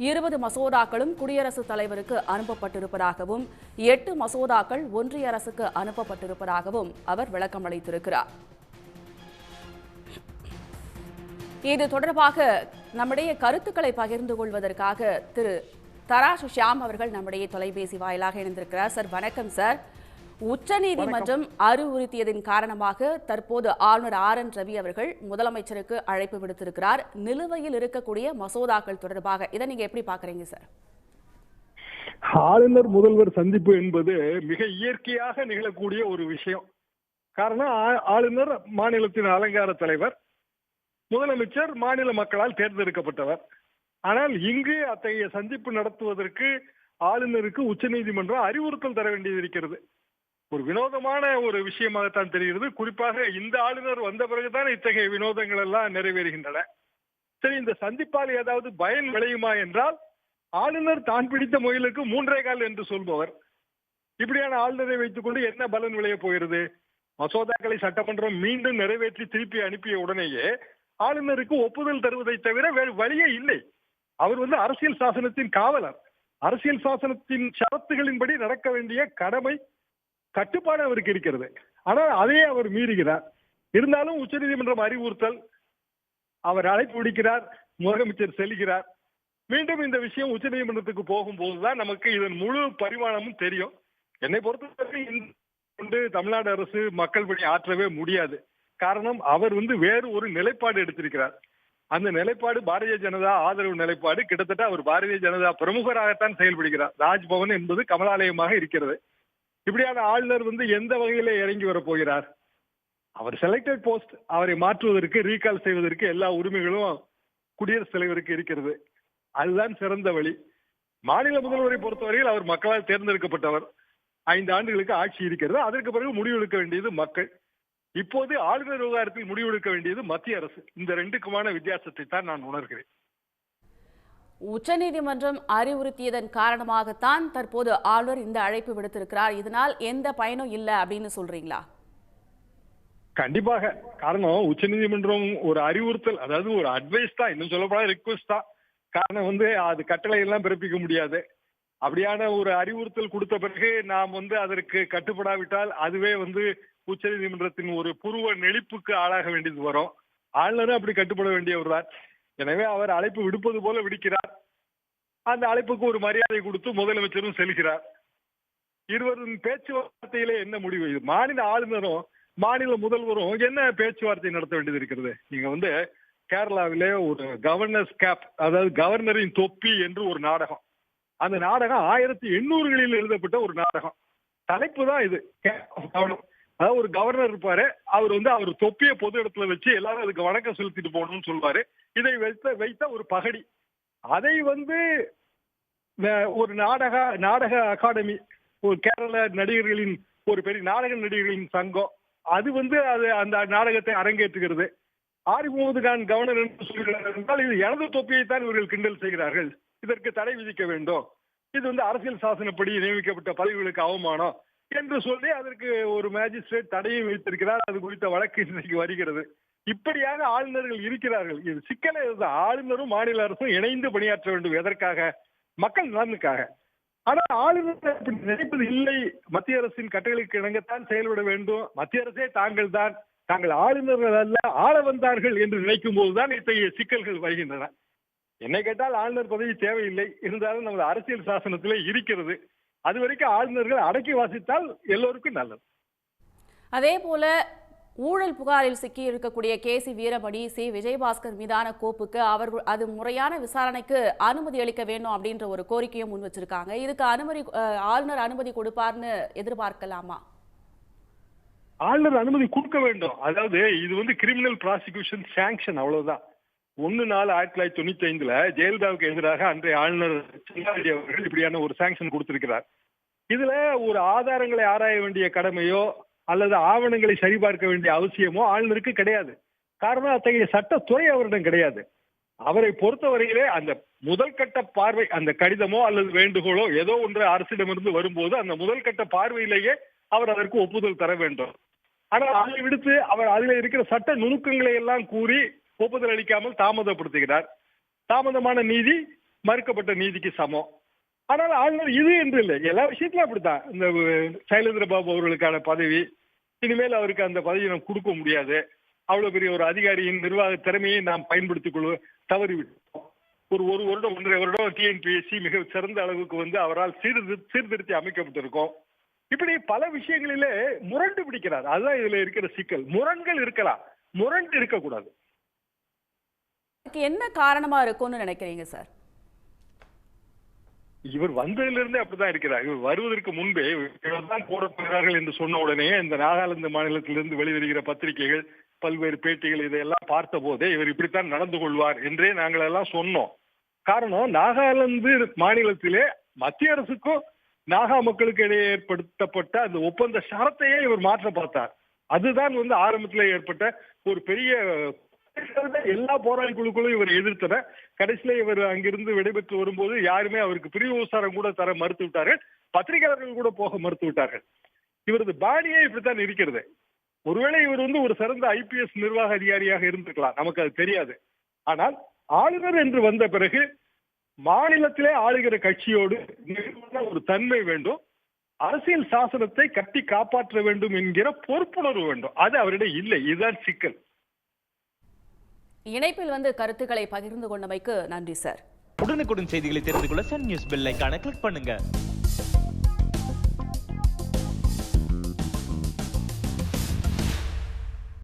20 மசோதாக்களும் குடியரசுத் தலைவருக்கு அனுப்பப்பட்டிருப்பதாகவும் 8 மசோதாக்கள் ஒன்றிய அரசுக்கு அனுப்பப்பட்டிருப்பதாகவும் அவர் விளக்கமளித்திருக்கிறார். இது தொடர்பாக நம்முடைய கருத்துக்களை பகிர்ந்து கொள்வதற்காக திரு தராசு ஷியாம் அவர்கள் நம்முடைய தொலைபேசி வாயிலாக இணைந்திருக்கிறார். சார் வணக்கம் சார். உச்சநீதிமன்றம் அறிவுறுத்தியதன் காரணமாக தற்போது ஆளுநர் RN ரவி அவர்கள் முதலமைச்சருக்கு அழைப்பு விடுத்திருக்கிறார். நிலுவையில் இருக்கக்கூடிய மசோதாக்கள் தொடர்பாக இதை நீங்க எப்படி பாக்குறீங்க சார்? ஆளுநர் முதல்வர் சந்திப்பு என்பது மிக இயற்கையாக நிகழக்கூடிய ஒரு விஷயம். காரணம், ஆளுநர் மாநிலத்தின் அலங்கார தலைவர், முதலமைச்சர் மாநில மக்களால் தேர்ந்தெடுக்கப்பட்டவர். ஆனால் இங்கு அத்தகைய சந்திப்பு நடத்துவதற்கு ஆளுநருக்கு உச்சநீதிமன்றம் அறிவுறுத்தல் தர வேண்டியது இருக்கிறது. ஒரு வினோதமான ஒரு விஷயமாகத்தான் தெரிகிறது. குறிப்பாக இந்த ஆளுநர் வந்த பிறகுதான் இத்தகைய வினோதங்கள் எல்லாம் நிறைவேறுகின்றன. சரி, இந்த சந்திப்பால் ஏதாவது பயன் விளையுமா என்றால், ஆளுநர் தான் பிடித்த முயலுக்கு 3 கால் என்று சொல்பவர். இப்படியான ஆளுநரை வைத்துக் கொண்டு என்ன பலன் விளைய போகிறது? மசோதாக்களை சட்டமன்றம் மீண்டும் நிறைவேற்றி திருப்பி அனுப்பிய உடனேயே ஆளுநருக்கு ஒப்புதல் தருவதை தவிர வேறு வழியே இல்லை. அவர் அரசியல் சாசனத்தின் காவலர். அரசியல் சாசனத்தின் ஷரத்துகளின்படி நடக்க வேண்டிய கடமை, கட்டுப்பாடு அவருக்கு இருக்கிறது. ஆனால் அதையே அவர் மீறுகிறார். இருந்தாலும் உச்சநீதிமன்றம் அறிவுறுத்தல், அவர் அழைப்பு விடுக்கிறார், முதலமைச்சர் செல்கிறார். மீண்டும் இந்த விஷயம் உச்சநீதிமன்றத்துக்கு போகும்போதுதான் நமக்கு இதன் முழு பரிமாணமும் தெரியும். என்னை பொறுத்தவரை தமிழ்நாடு அரசு மக்கள் பணி ஆற்றவே முடியாது. காரணம், அவர் வேறு ஒரு நிலைப்பாடு எடுத்திருக்கிறார். அந்த நிலைப்பாடு பாரதிய ஜனதா ஆதரவு நிலைப்பாடு. கிட்டத்தட்ட அவர் பாரதிய ஜனதா பிரமுகராகத்தான் செயல்படுகிறார். ராஜ்பவன் என்பது கமலாலயமாக இருக்கிறது. இப்படியான ஆளுநர் எந்த வகையில இறங்கி வர போகிறார்? அவர் செலக்டட் போஸ்ட், அவரை மாற்றுவதற்கு, ரீகால் செய்வதற்கு எல்லா உரிமைகளும் குடியரசுத் தலைவருக்கு இருக்கிறது. அதுதான் சிறந்த வழி. மாநில முதல்வரை பொறுத்தவரையில் அவர் மக்களால் தேர்ந்தெடுக்கப்பட்டவர். 5 ஆண்டுகளுக்கு ஆட்சி இருக்கிறது. அதற்கு பிறகு முடிவெடுக்க வேண்டியது மக்கள். இப்போது ஆளுநர் விவகாரத்தில் முடிவெடுக்க வேண்டியது மத்திய அரசு. இந்த 2க்குமான வித்தியாசத்தை தான் நான் உணர்கிறேன். உச்சநீதிமன்றம் அறிவுறுத்தியதன் காரணமாகத்தான் தற்போது ஆளுநர் இந்த அழைப்பு விடுத்திருக்கிறார். இதனால் எந்த பயனும் இல்லை அப்படின்னு சொல்றீங்களா? கண்டிப்பாக. காரணம், உச்சநீதிமன்றம் ஒரு அறிவுறுத்தல், அதாவது ஒரு அட்வைஸ் தான், இன்னும் சொல்லப்போனா ரிக்வெஸ்ட் தான். காரணம் அது கட்டளை எல்லாம் பிறப்பிக்க முடியாது. அப்படியான ஒரு அறிவுறுத்தல் கொடுத்த பிறகு நாம் அதற்கு கட்டுப்படாவிட்டால் அதுவே உச்சநீதிமன்றத்தின் ஒரு புருவ நெளிப்புக்கு ஆளாக வேண்டியது வரும். ஆளுநரும் அப்படி கட்டுப்பட வேண்டியவர் தான். எனவே அவர் அழைப்பு விடுப்பது போல விடுக்கிறார். அந்த அழைப்புக்கு ஒரு மரியாதை கொடுத்து முதலமைச்சரும் செல்கிறார். இருவரும் பேச்சுவார்த்தையிலே என்ன முடிவு? இது மாநில ஆளுநரும் மாநில முதல்வரும் என்ன பேச்சுவார்த்தை நடத்த வேண்டியது இருக்கிறது? நீங்க கேரளாவிலே ஒரு கவர்னர்ஸ் கேப், அதாவது கவர்னரின் தொப்பி என்று ஒரு நாடகம். அந்த நாடகம் 1800களில் எழுதப்பட்ட ஒரு நாடகம். தலைப்பு தான் இது. அதாவது ஒரு கவர்னர் இருப்பாரு. அவர் அவர் தொப்பியை பொது இடத்துல வச்சு எல்லாரும் அதுக்கு வணக்கம் செலுத்திட்டு போகணும்னு சொல்வாரு. இதை வைத்த ஒரு பகடி. அதை ஒரு நாடக அகாடமி, ஒரு கேரள நடிகர்களின் ஒரு பெரிய நாடக நடிகர்களின் சங்கம், அது அது அந்த நாடகத்தை அரங்கேற்றுகிறது. ஆரிஃப் முகமது கான் கவர்னர் என்று சொல்கிறார்கள் என்றால், இது எனது தொப்பியைத்தான் இவர்கள் கிண்டல் செய்கிறார்கள், இதற்கு தடை விதிக்க வேண்டும், இது அரசியல் சாசனப்படி நியமிக்கப்பட்ட பதவிகளுக்கு அவமானம் என்று சொல்லி அதற்கு ஒரு மேஜிஸ்ட்ரேட் தடையை வைத்திருக்கிறார். அது குறித்த வழக்கு இன்றைக்கு வருகிறது. இப்படியாக ஆளுநர்கள் இருக்கிறார்கள். இது சிக்கலே இதுதான். ஆளுநரும் மாநில அரசும் இணைந்து பணியாற்ற வேண்டும். எதற்காக? மக்கள் நலனுக்காக. ஆனால் ஆளுநர் அப்படி நினைப்பது இல்லை. மத்திய அரசின் கட்டளைக்கு இணங்கத்தான் செயல்பட வேண்டும். மத்திய அரசே தாங்கள் ஆளுநர்கள் அல்ல, ஆள வந்தார்கள் என்று நினைக்கும் போதுதான் இத்தகைய சிக்கல்கள் வருகின்றன. என்னை கேட்டால் ஆளுநர் பதவி தேவையில்லை. இருந்தாலும் நமது அரசியல் சாசனத்திலே இருக்கிறது. அது வரைக்கும் ஆளுநர்கள் அடக்கி வாசித்தால் எல்லோருக்கும் நல்லது. அதே போல ஊழல் புகாரில் சிக்கி இருக்கக்கூடிய KC வீரமணி, C விஜயபாஸ்கர் மீதான கோப்புக்கு அவர்கள் அது முறையான விசாரணைக்கு அனுமதி அளிக்க வேண்டும் அப்படின்ற ஒரு கோரிக்கையும் முன் வச்சிருக்காங்க. இதுக்கு ஆளுநர் அனுமதி கொடுப்பார்னு எதிர்பார்க்கலாமா? ஆளுநர் அனுமதி கொடுக்க வேண்டும். அதாவது இது கிரிமினல் ப்ராசிக்யூஷன் சாங்ஷன், அவ்வளவுதான். 1/4/1995 ஜெயலலிதாவுக்கு எதிராக அன்றைய ஆளுநர் செல்லாரெட்டி அவர்கள் இப்படியான ஒரு சாங்ஷன் கொடுத்திருக்கிறார். இதுல ஒரு ஆதாரங்களை ஆராய வேண்டிய கடமையோ அல்லது ஆவணங்களை சரிபார்க்க வேண்டிய அவசியமோ ஆளுநருக்கு கிடையாது. காரணம், அத்தகைய சட்டத்துறை அவரிடம் கிடையாது. அவரை பொறுத்தவரையிலே அந்த முதல் கட்ட பார்வை, அந்த கடிதமோ அல்லது வேண்டுகோளோ ஏதோ ஒன்று அரசிடமிருந்து வரும்போது அந்த முதல் கட்ட பார்வையிலேயே அவர் அதற்கு ஒப்புதல் தர வேண்டும். ஆனால் அதை விடுத்து அவர் அதில் இருக்கிற சட்ட நுணுக்கங்களை எல்லாம் கூறி ஒப்புதல் அளிக்காமல் தாமதப்படுத்துகிறார். தாமதமான நீதி மறுக்கப்பட்ட நீதிக்கு சமம். ஆனால் ஆளுநர் இது என்று இல்லை, எல்லா விஷயத்திலும் அப்படித்தான். இந்த சைலேந்திர பாபு அவர்களுக்கான பதவி, இனிமேல் அவருக்கு அந்த பதவியை நாம் கொடுக்க முடியாது, அவ்வளவு பெரிய ஒரு அதிகாரியின் நிர்வாக திறமையை நாம் பயன்படுத்திக் கொள்ள தவறிவிட்டோம். ஒரு வருடம் 1.5 வருடம் டிஎன்பிஎஸ்சி மிக சிறந்த அளவுக்கு அவரால் சீர்திருத்தி அமைக்கப்பட்டிருக்கும். இப்படி பல விஷயங்களிலே முரண்டு பிடிக்கிறார். அதுதான் இதுல இருக்கிற சிக்கல். முரண்கள் இருக்கலாம், முரண்டு இருக்கக்கூடாது. என்ன காரணமா இருக்கும்னு நினைக்கிறீங்க சார்? இவர் வந்ததிலிருந்தே அப்படிதான் இருக்கிறார். இவர் வருவதற்கு முன்பே இவர்தான் போராடுகிறார்கள் என்று சொன்ன உடனே இந்த நாகாலாந்து மாநிலத்திலிருந்து வெளிவருகிற பத்திரிகைகள், பல்வேறு பேட்டிகள் இதையெல்லாம் பார்த்த போதே இவர் இப்படித்தான் நடந்து கொள்வார் என்றே நாங்கள் எல்லாம் சொன்னோம். காரணம், நாகாலாந்து மாநிலத்திலே மத்திய அரசுக்கும் நாகா மக்களுக்கு இடையே ஏற்படுத்தப்பட்ட அந்த ஒப்பந்த ஷரத்தையே இவர் மாற்ற பார்த்தார். அதுதான் ஆரம்பத்தில் ஏற்பட்ட ஒரு பெரிய எல்லா போராளி குழுக்களும் இவர் எதிர்த்தன. கடைசியில இவர் அங்கிருந்து விடைபெற்று வரும்போது யாருமே அவருக்கு பிரிவு உசாரம் கூட தர மறுத்து விட்டார்கள், பத்திரிகையாளர்கள் கூட போக மறுத்து விட்டார்கள். இவரது பாணியே இப்படித்தான் இருக்கிறது. ஒருவேளை இவர் ஒரு சிறந்த IPS நிர்வாக அதிகாரியாக இருந்திருக்கலாம், நமக்கு அது தெரியாது. ஆனால் ஆளுநர் என்று வந்த பிறகு மாநிலத்திலே ஆளுகிற கட்சியோடு ஒரு தன்மை வேண்டும், அரசியல் சாசனத்தை கட்டி காப்பாற்ற வேண்டும் என்கிற பொறுப்புணர்வு வேண்டும். அது அவரிடம் இல்லை. இதுதான் சிக்கல். இணைப்பில் கருத்துக்களை பகிர்ந்து கொண்டமைக்கு நன்றி சார். உடனுக்குடன் செய்திகளை தெரிந்து கொள்ள சன் நியூஸ் பெல் ஐகானை கிளிக் பண்ணுங்க.